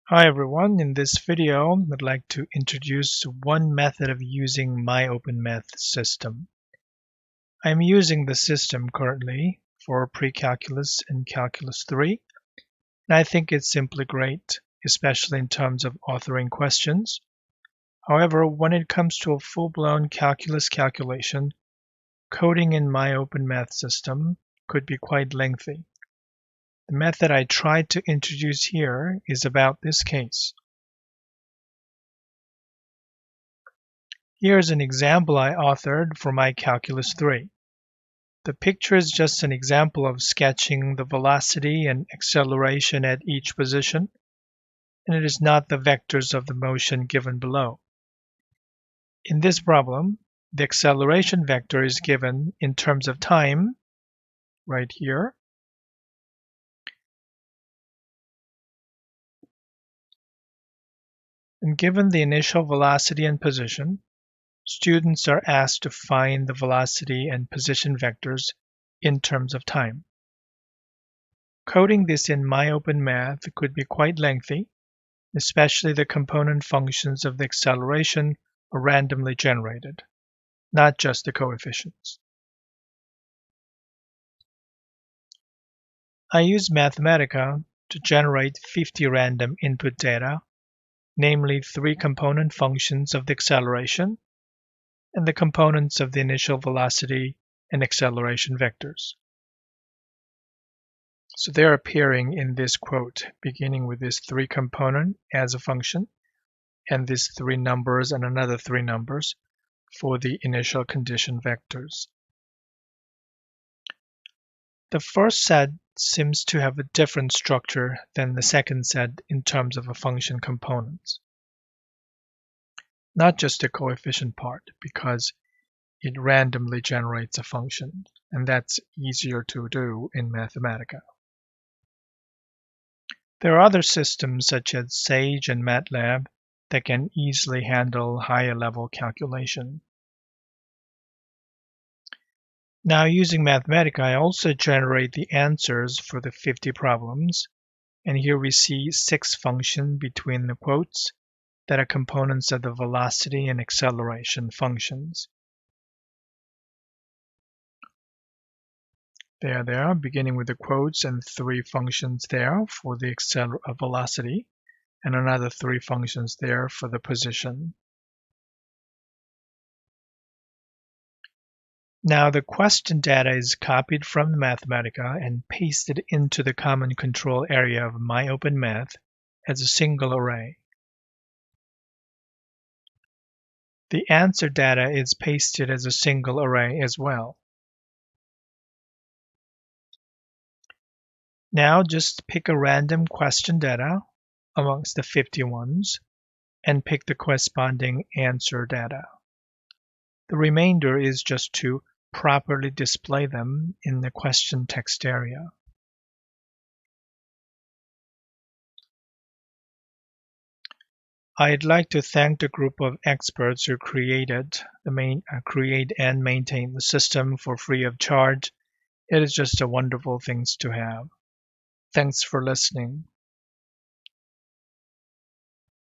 Hi everyone, in this video I'd like to introduce one method of using MyOpenMath system. I'm using the system currently for pre-calculus and calculus 3, and I think it's simply great, especially in terms of authoring questions. However, when it comes to a full-blown calculus calculation, coding in MyOpenMath system could be quite lengthy. The method I tried to introduce here is about this case. Here's an example I authored for my Calculus 3. The picture is just an example of sketching the velocity and acceleration at each position, and it is not the vectors of the motion given below. In this problem, the acceleration vector is given in terms of time, right here, and given the initial velocity and position, students are asked to find the velocity and position vectors in terms of time. Coding this in MyOpenMath could be quite lengthy, especially the component functions of the acceleration are randomly generated, not just the coefficients. I use Mathematica to generate 50 random input data, namely 3 component functions of the acceleration and the components of the initial velocity and acceleration vectors. So they're appearing in this quote, beginning with this 3 component as a function, and these 3 numbers and another 3 numbers for the initial condition vectors. The first set seems to have a different structure than the second set in terms of a function components. Not just the coefficient part, because it randomly generates a function, and that's easier to do in Mathematica. There are other systems such as Sage and MATLAB that can easily handle higher level calculation. Now using Mathematica, I also generate the answers for the 50 problems, and here we see 6 functions between the quotes that are components of the velocity and acceleration functions. There they are, beginning with the quotes and 3 functions there for the velocity, and another 3 functions there for the position. Now the question data is copied from Mathematica and pasted into the common control area of MyOpenMath as a single array. The answer data is pasted as a single array as well. Now just pick a random question data amongst the 50 ones and pick the corresponding answer data. The remainder is just to properly display them in the question text area. I'd like to thank the group of experts who create and maintain the system for free of charge. It is just a wonderful thing to have. Thanks for listening.